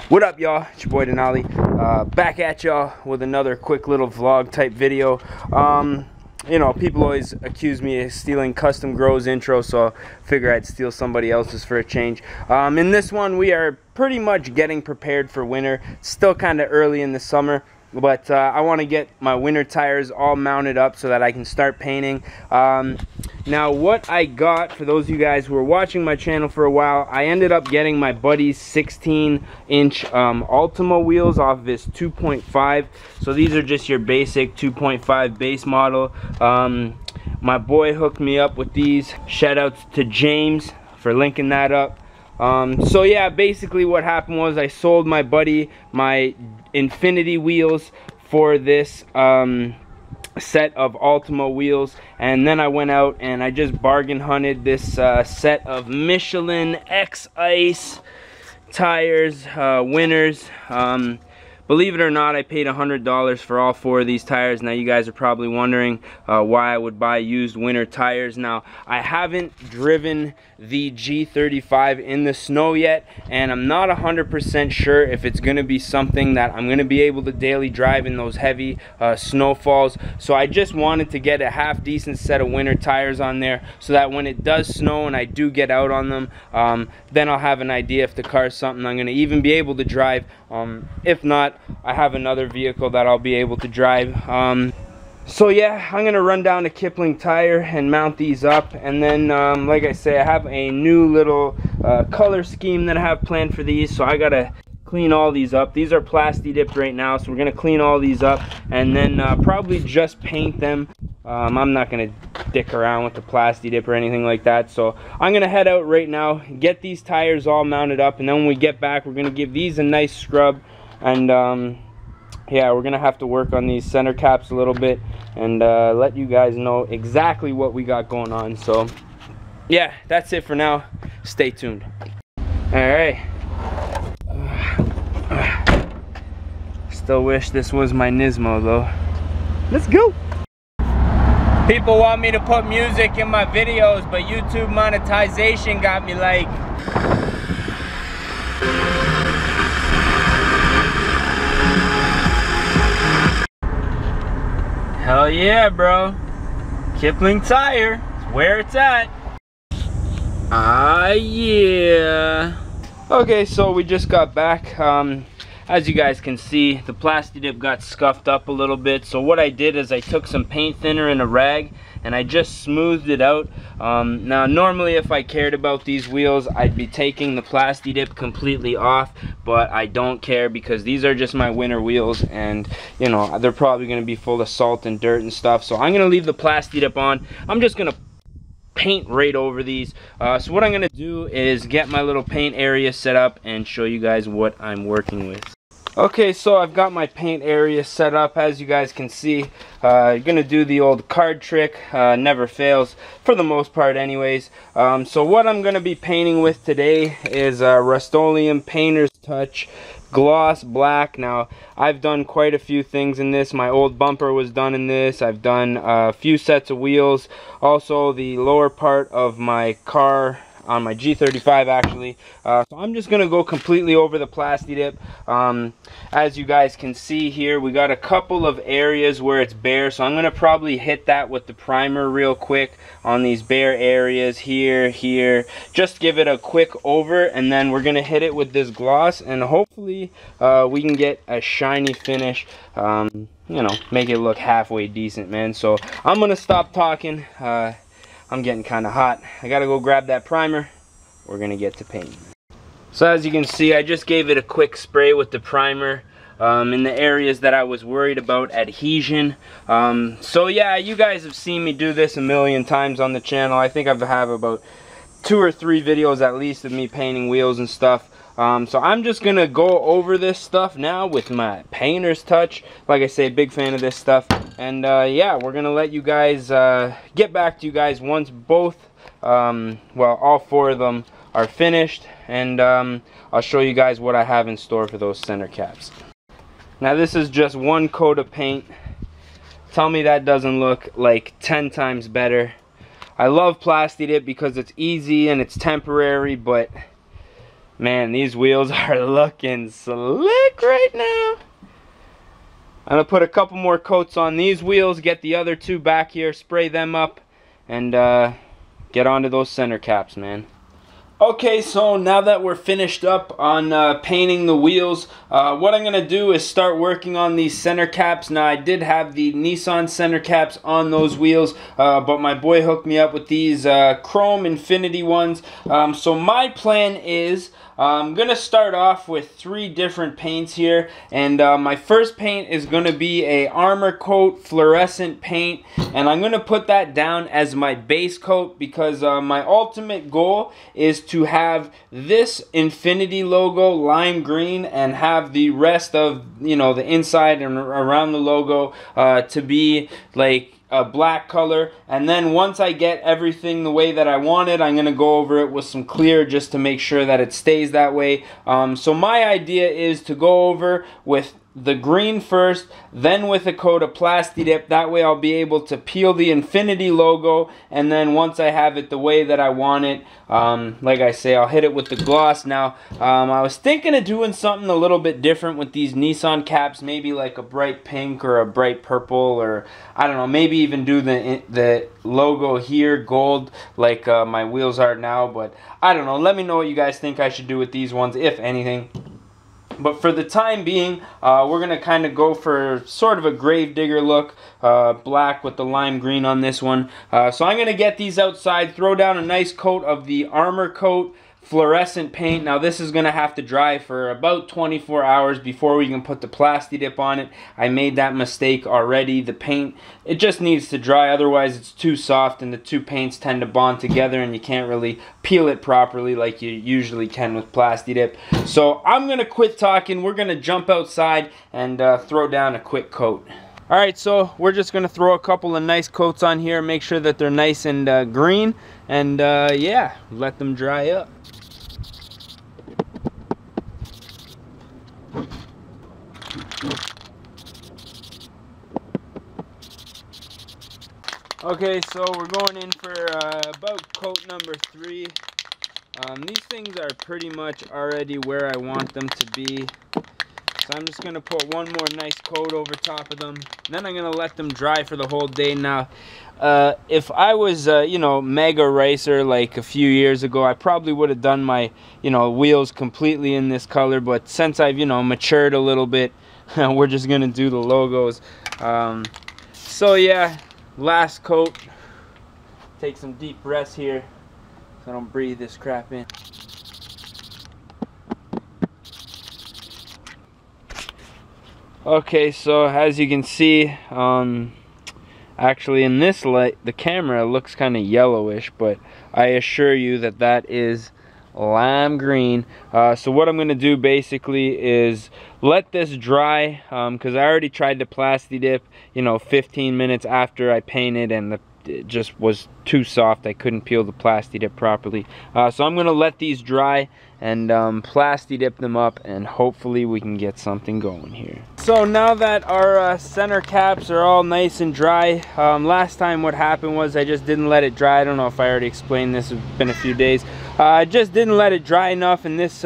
What up, y'all? It's your boy Denali, back at y'all with another quick little vlog type video. You know, people always accuse me of stealing Custom Grows intro, so I figure I'd steal somebody else's for a change. In this one, we are pretty much getting prepared for winter. It's still kind of early in the summer, but I want to get my winter tires all mounted up so that I can start painting. Now, what I got, for those of you guys who are watching my channel for a while, I ended up getting my buddy's 16-inch Altima wheels off of his 2.5. So these are just your basic 2.5 base model. My boy hooked me up with these. Shout outs to James for linking that up. So yeah, basically what happened was I sold my buddy my Infinity wheels for this set of Altima wheels, and then I went out and I just bargain hunted this set of Michelin X Ice tires, winners. Believe it or not, I paid $100 for all 4 of these tires. Now you guys are probably wondering why I would buy used winter tires. Now, I haven't driven the G35 in the snow yet, and I'm not 100% sure if it's going to be something that I'm going to be able to daily drive in those heavy snowfalls. So I just wanted to get a half decent set of winter tires on there so that when it does snow and I do get out on them, then I'll have an idea if the car is something I'm going to even be able to drive. If not, I have another vehicle that I'll be able to drive. So yeah, I'm gonna run down to Kipling Tire and mount these up, and then like I say, I have a new little color scheme that I have planned for these, so I gotta clean all these up. These are Plasti dipped right now, so we're gonna clean all these up and then probably just paint them. I'm not gonna dick around with the Plasti dip or anything like that, so I'm gonna head out right now, get these tires all mounted up, and then when we get back, we're gonna give these a nice scrub. And yeah, we're gonna have to work on these center caps a little bit and let you guys know exactly what we got going on. So yeah, that's it for now. Stay tuned. All right. Still wish this was my Nismo though. Let's go. People want me to put music in my videos, but YouTube monetization got me like, hell yeah, bro. Kipling Tire, it's where it's at. Ah, yeah. Okay, so we just got back. As you guys can see, the Plasti dip got scuffed up a little bit. So what I did is I took some paint thinner in a rag and I just smoothed it out. Now normally if I cared about these wheels, I'd be taking the Plasti dip completely off, but I don't care because these are just my winter wheels, and you know, they're probably gonna be full of salt and dirt and stuff. So I'm gonna leave the Plasti dip on. I'm just gonna paint right over these. So what I'm gonna do is get my little paint area set up and show you guys what I'm working with. Okay, so I've got my paint area set up. As you guys can see, you're gonna do the old card trick, never fails for the most part anyways. So what I'm gonna be painting with today is Rust-Oleum Painter's Touch gloss black. Now I've done quite a few things in this. My old bumper was done in this. I've done a few sets of wheels, also the lower part of my car on my G35 actually. So I'm just gonna go completely over the Plasti dip. As you guys can see here, we got a couple of areas where it's bare, so I'm gonna probably hit that with the primer real quick on these bare areas here, just give it a quick over, and then we're gonna hit it with this gloss, and hopefully we can get a shiny finish. You know, make it look halfway decent, man. So I'm gonna stop talking. I'm getting kind of hot. I gotta go grab that primer. We're gonna get to painting. So as you can see, I just gave it a quick spray with the primer in the areas that I was worried about adhesion. So yeah, you guys have seen me do this a million times on the channel. I think I have about 2 or 3 videos at least of me painting wheels and stuff. So I'm just gonna go over this stuff now with my Painter's Touch. Like I say, big fan of this stuff. And yeah, we're gonna let you guys get back to you guys once both, well, all 4 of them are finished, and I'll show you guys what I have in store for those center caps. Now this is just 1 coat of paint. Tell me that doesn't look like 10 times better. I love Plasti dip because it's easy and it's temporary, but Man, these wheels are looking slick right now. I'm gonna put a couple more coats on these wheels, get the other two back here, spray them up, and get onto those center caps, man. Okay, so now that we're finished up on painting the wheels, what I'm going to do is start working on these center caps. Now, I did have the Nissan center caps on those wheels, but my boy hooked me up with these chrome infinity ones. So my plan is I'm going to start off with 3 different paints here, and my first paint is going to be a armor coat fluorescent paint, and I'm going to put that down as my base coat because my ultimate goal is to have this infinity logo lime green and have the rest of, you know, the inside and around the logo to be like a black color. And then once I get everything the way that I want it, I'm gonna go over it with some clear just to make sure that it stays that way. So my idea is to go over with the green first, then with a coat of Plasti Dip. That way I'll be able to peel the infinity logo, and then once I have it the way that I want it, like I say, I'll hit it with the gloss. Now I was thinking of doing something a little bit different with these Nissan caps, maybe like a bright pink or a bright purple, or I don't know, maybe even do the logo here gold like my wheels are now. But I don't know, let me know what you guys think I should do with these ones, if anything. But for the time being, we're going to kind of go for sort of a gravedigger look, black with the lime green on this one. So I'm going to get these outside, throw down a nice coat of the armor coat fluorescent paint. Now this is going to have to dry for about 24 hours before we can put the Plasti Dip on it. I made that mistake already. The paint, it just needs to dry, otherwise it's too soft and the two paints tend to bond together and you can't really peel it properly like you usually can with Plasti Dip. So I'm going to quit talking. We're going to jump outside and throw down a quick coat. Alright, so we're just going to throw a couple of nice coats on here, make sure that they're nice and green, and yeah, let them dry up. Okay, so we're going in for about coat number 3. These things are pretty much already where I want them to be. So I'm just going to put one more nice coat over top of them. Then I'm going to let them dry for the whole day. Now, if I was, you know, mega racer like a few years ago, I probably would have done my, you know, wheels completely in this color. But since I've, you know, matured a little bit, we're just going to do the logos. So yeah, last coat. Take some deep breaths here so I don't breathe this crap in. Okay, so as you can see, actually in this light, the camera looks kind of yellowish, but I assure you that that is lime green. So what I'm going to do basically is let this dry, because I already tried the Plasti Dip, you know, 15 minutes after I painted, and it just was too soft. I couldn't peel the Plasti Dip properly. So I'm going to let these dry and Plasti Dip them up, and hopefully we can get something going here. So now that our center caps are all nice and dry, last time what happened was I just didn't let it dry. I don't know if I already explained this, it's been a few days. I just didn't let it dry enough, and this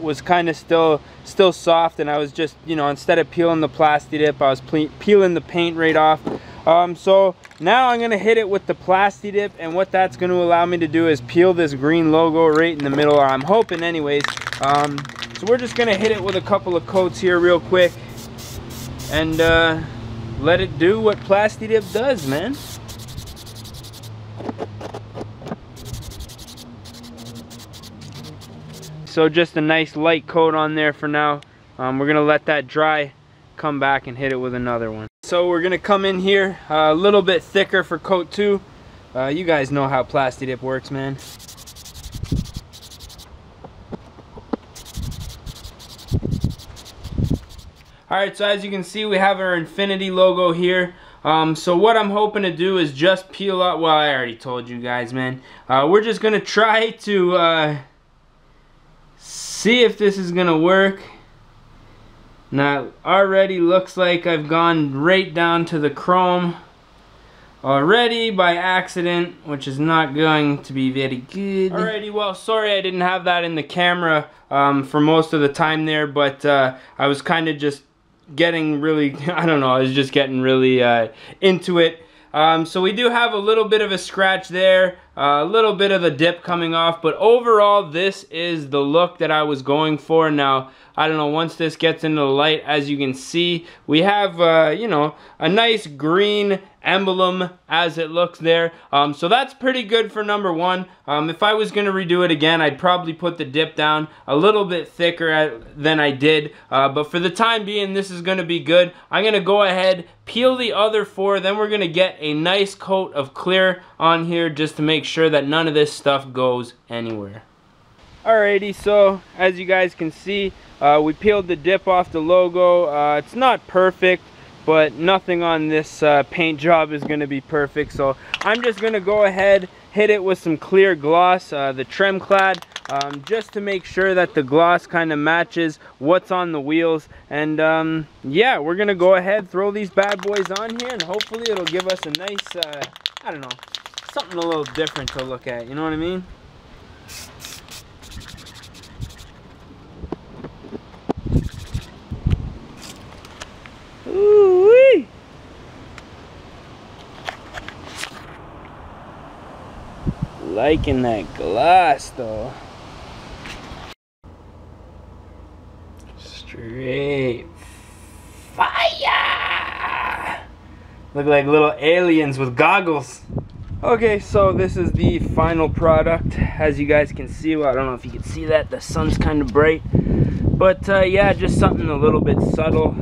was kind of still soft, and I was just, you know, instead of peeling the Plasti Dip, I was peeling the paint right off. So now I'm gonna hit it with the Plasti Dip, and what that's gonna allow me to do is peel this green logo right in the middle, or I'm hoping anyways. So we're just gonna hit it with a couple of coats here real quick and let it do what Plasti Dip does, man. So just a nice light coat on there for now. We're gonna let that dry, come back and hit it with another one. So we're gonna come in here a little bit thicker for coat 2. You guys know how Plasti Dip works, man. Alright, so as you can see, we have our infinity logo here. So what I'm hoping to do is just peel up, well, I already told you guys, man. We're just gonna try to see if this is gonna work. Now, already looks like I've gone right down to the chrome. already by accident, which is not going to be very good. Alrighty, well, sorry I didn't have that in the camera for most of the time there, but I was kind of just getting really, I don't know, I was just getting really into it. So we do have a little bit of a scratch there, a little bit of a dip coming off, but overall this is the look that I was going for. Now, I don't know, once this gets into the light, as you can see, we have, you know, a nice green emblem as it looks there. So that's pretty good for number one. If I was going to redo it again, I'd probably put the dip down a little bit thicker than I did. But for the time being, this is going to be good. I'm going to go ahead, peel the other four, then we're going to get a nice coat of clear on here just to make sure that none of this stuff goes anywhere. Alrighty, so as you guys can see, we peeled the dip off the logo. It's not perfect, but nothing on this paint job is going to be perfect. So I'm just going to go ahead, hit it with some clear gloss, the Trem Clad, just to make sure that the gloss kind of matches what's on the wheels. And yeah, we're going to go ahead, throw these bad boys on here, and hopefully it'll give us a nice, I don't know, something a little different to look at, you know what I mean? Ooh-wee. Liking that glass though. Straight fire! Look like little aliens with goggles. Okay, so this is the final product. As you guys can see, well, I don't know if you can see that, the sun's kind of bright. But yeah, just something a little bit subtle.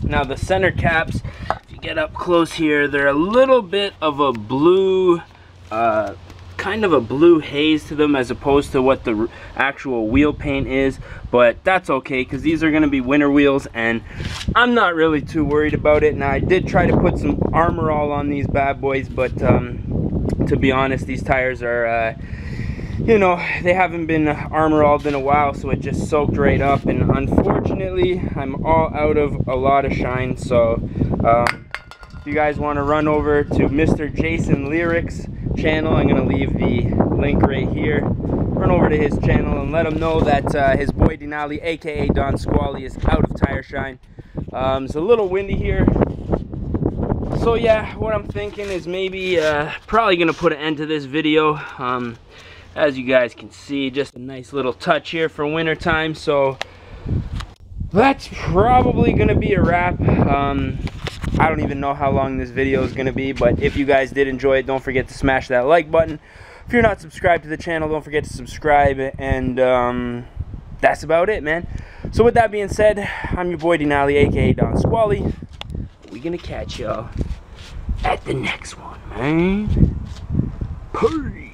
Now the center caps, if you get up close here, they're a little bit of a blue, kind of a blue haze to them as opposed to what the actual wheel paint is. But that's okay, because these are going to be winter wheels and I'm not really too worried about it. Now I did try to put some Armor All on these bad boys, but to be honest, these tires are you know, they haven't been Armor All'd in a while, so it just soaked right up, and unfortunately I'm all out of a lot of shine. So if you guys want to run over to Mr. Jason Lyric's channel, I'm going to leave the link right here. Run over to his channel and let him know that his boy Denali, aka Don Squally, is out of tire shine. It's a little windy here, so yeah, what I'm thinking is maybe probably going to put an end to this video. As you guys can see, just a nice little touch here for winter time. So that's probably gonna be a wrap. I don't even know how long this video is gonna be, but if you guys did enjoy it, don't forget to smash that like button. If you're not subscribed to the channel, don't forget to subscribe. And that's about it, man. So with that being said, I'm your boy Denali, aka Don Squally. We're gonna catch y'all at the next one, man. Peace.